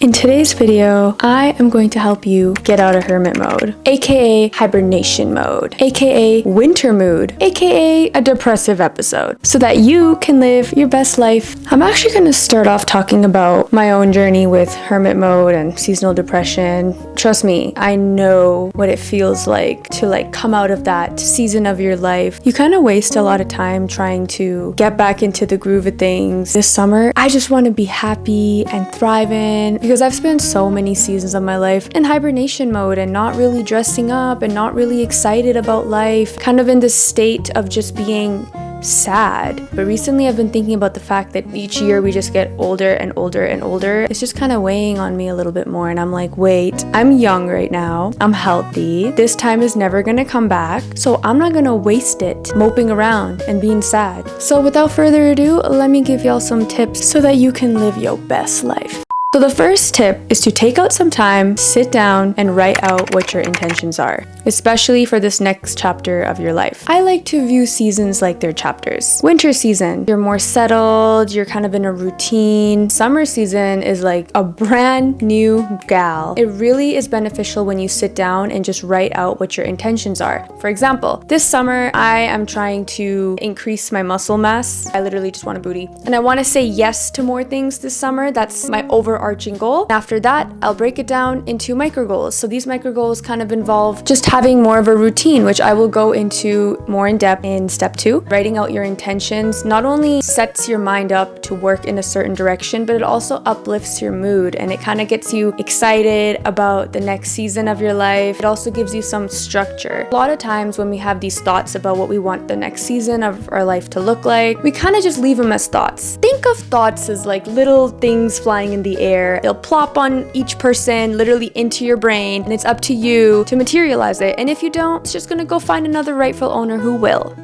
In today's video, I am going to help you get out of hermit mode, aka hibernation mode, aka winter mood, aka a depressive episode, so that you can live your best life. I'm actually going to start off talking about my own journey with hermit mode and seasonal depression. Trust me, I know what it feels like to come out of that season of your life. You kind of waste a lot of time trying to get back into the groove of things. This summer, I just want to be happy and thriving because I've spent so many seasons of my life in hibernation mode and not really dressing up and not really excited about life, kind of in this state of just being sad. But recently I've been thinking about the fact that each year we just get older and older and older. It's just kind of weighing on me a little bit more, and I'm like, wait, I'm young right now, I'm healthy, this time is never gonna come back, so I'm not gonna waste it moping around and being sad. So without further ado, let me give y'all some tips so that you can live your best life. So the first tip is to take out some time, sit down, and write out what your intentions are, especially for this next chapter of your life. I like to view seasons like they're chapters. Winter season, you're more settled, you're kind of in a routine. Summer season is like a brand new gal. It really is beneficial when you sit down and just write out what your intentions are. For example, this summer, I am trying to increase my muscle mass. I literally just want a booty. And I want to say yes to more things this summer. That's my overarching goal. After that, I'll break it down into micro goals. So these micro goals kind of involve just having more of a routine, which I will go into more in depth in step 2. Writing out your intentions not only sets your mind up to work in a certain direction, but it also uplifts your mood and it kind of gets you excited about the next season of your life. It also gives you some structure. A lot of times when we have these thoughts about what we want the next season of our life to look like, we kind of just leave them as thoughts. Think of thoughts as like little things flying in the air. They'll plop on each person, literally into your brain, and it's up to you to materialize it. And if you don't, it's just gonna go find another rightful owner who will.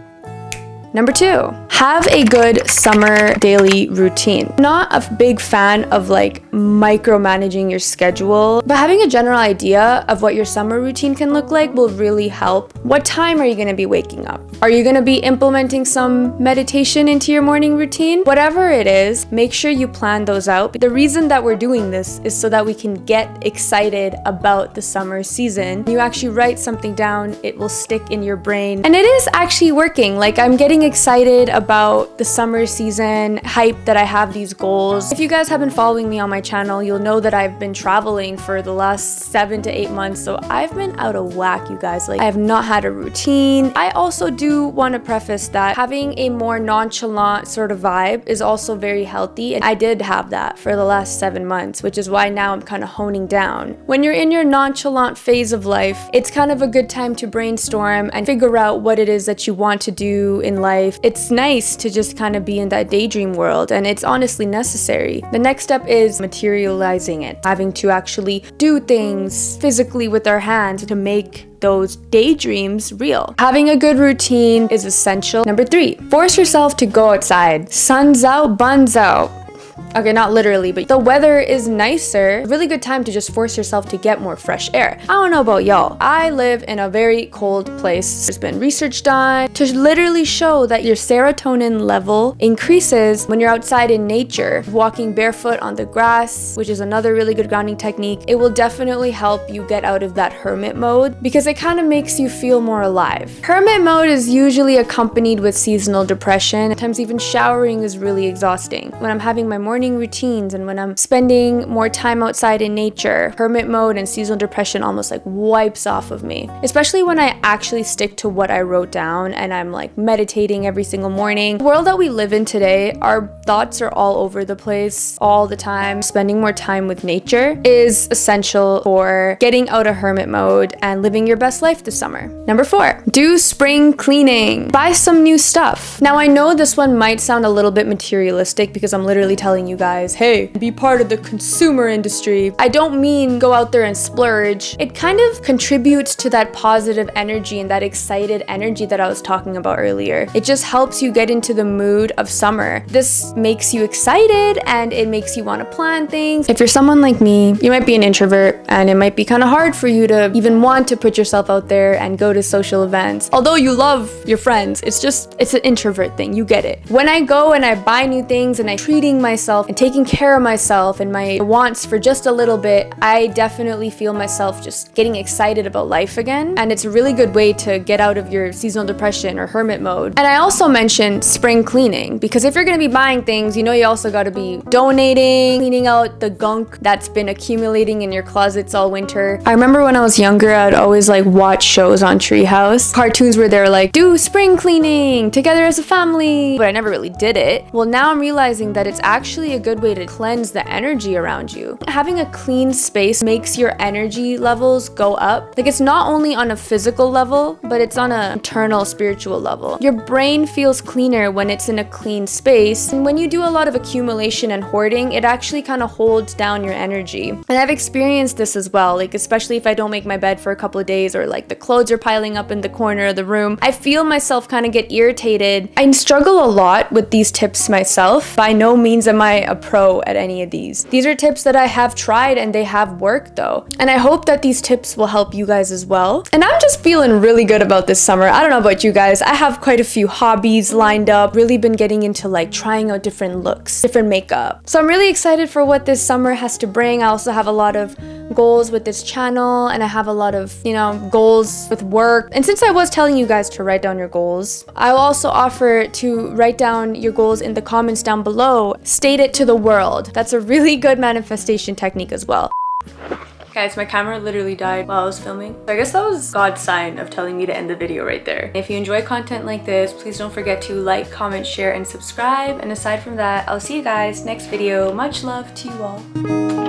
Number 2, have a good summer daily routine. Not a big fan of micromanaging your schedule, but having a general idea of what your summer routine can look like will really help. What time are you gonna be waking up? Are you gonna be implementing some meditation into your morning routine? Whatever it is, make sure you plan those out. The reason that we're doing this is so that we can get excited about the summer season. You actually write something down, it will stick in your brain. And it is actually working. I'm getting excited about the summer season, hype that I have these goals. If you guys have been following me on my channel, you'll know that I've been traveling for the last 7 to 8 months, so I've been out of whack, you guys. I have not had a routine. I also do want to preface that having a more nonchalant sort of vibe is also very healthy, and I did have that for the last 7 months, which is why now I'm kind of honing down. When you're in your nonchalant phase of life, it's kind of a good time to brainstorm and figure out what it is that you want to do in life. It's nice to just kind of be in that daydream world, and it's honestly necessary. The next step is materializing it, having to actually do things physically with our hands to make those daydreams real. Having a good routine is essential. Number 3, force yourself to go outside. Sun's out, buns out. Okay, not literally, but the weather is nicer. A really good time to just force yourself to get more fresh air. I don't know about y'all. I live in a very cold place. There's been research done to literally show that your serotonin level increases when you're outside in nature. Walking barefoot on the grass, which is another really good grounding technique, it will definitely help you get out of that hermit mode because it kind of makes you feel more alive. Hermit mode is usually accompanied with seasonal depression. Sometimes even showering is really exhausting. When I'm having my morning routines and when I'm spending more time outside in nature, hermit mode and seasonal depression almost wipes off of me. Especially when I actually stick to what I wrote down and I'm meditating every single morning. The world that we live in today, our thoughts are all over the place all the time. Spending more time with nature is essential for getting out of hermit mode and living your best life this summer. Number 4, do spring cleaning. Buy some new stuff. Now I know this one might sound a little bit materialistic because I'm literally telling you guys, hey, be part of the consumer industry. I don't mean go out there and splurge. It kind of contributes to that positive energy and that excited energy that I was talking about earlier. It just helps you get into the mood of summer. This makes you excited and it makes you want to plan things. If you're someone like me, you might be an introvert and it might be kind of hard for you to even want to put yourself out there and go to social events. Although you love your friends, it's an introvert thing. You get it. When I go and I buy new things and I'm treating myself myself and taking care of myself and my wants for just a little bit, I definitely feel myself just getting excited about life again. And it's a really good way to get out of your seasonal depression or hermit mode. And I also mentioned spring cleaning, because if you're gonna be buying things, you know you also gotta be donating, cleaning out the gunk that's been accumulating in your closets all winter. I remember when I was younger, I'd always like watch shows on Treehouse, cartoons where they're like, do spring cleaning together as a family, but I never really did it. Well, now I'm realizing that it's actually a good way to cleanse the energy around you. Having a clean space makes your energy levels go up. Like, it's not only on a physical level, but it's on an internal spiritual level. Your brain feels cleaner when it's in a clean space, and when you do a lot of accumulation and hoarding, it actually kind of holds down your energy. And I've experienced this as well, like especially if I don't make my bed for a couple of days, or like the clothes are piling up in the corner of the room, I feel myself kind of get irritated. I struggle a lot with these tips myself. By no means am I a pro at any of these. These are tips that I have tried and they have worked though. And I hope that these tips will help you guys as well. And I'm just feeling really good about this summer. I don't know about you guys. I have quite a few hobbies lined up. Really been getting into like trying out different looks, different makeup. So I'm really excited for what this summer has to bring. I also have a lot of goals with this channel, and I have a lot of, goals with work. And since I was telling you guys to write down your goals, I will also offer to write down your goals in the comments down below. State it to the world. That's a really good manifestation technique as well. Guys, my camera literally died while I was filming. So I guess that was God's sign of telling me to end the video right there. If you enjoy content like this, please don't forget to like, comment, share, and subscribe. And aside from that, I'll see you guys next video. Much love to you all.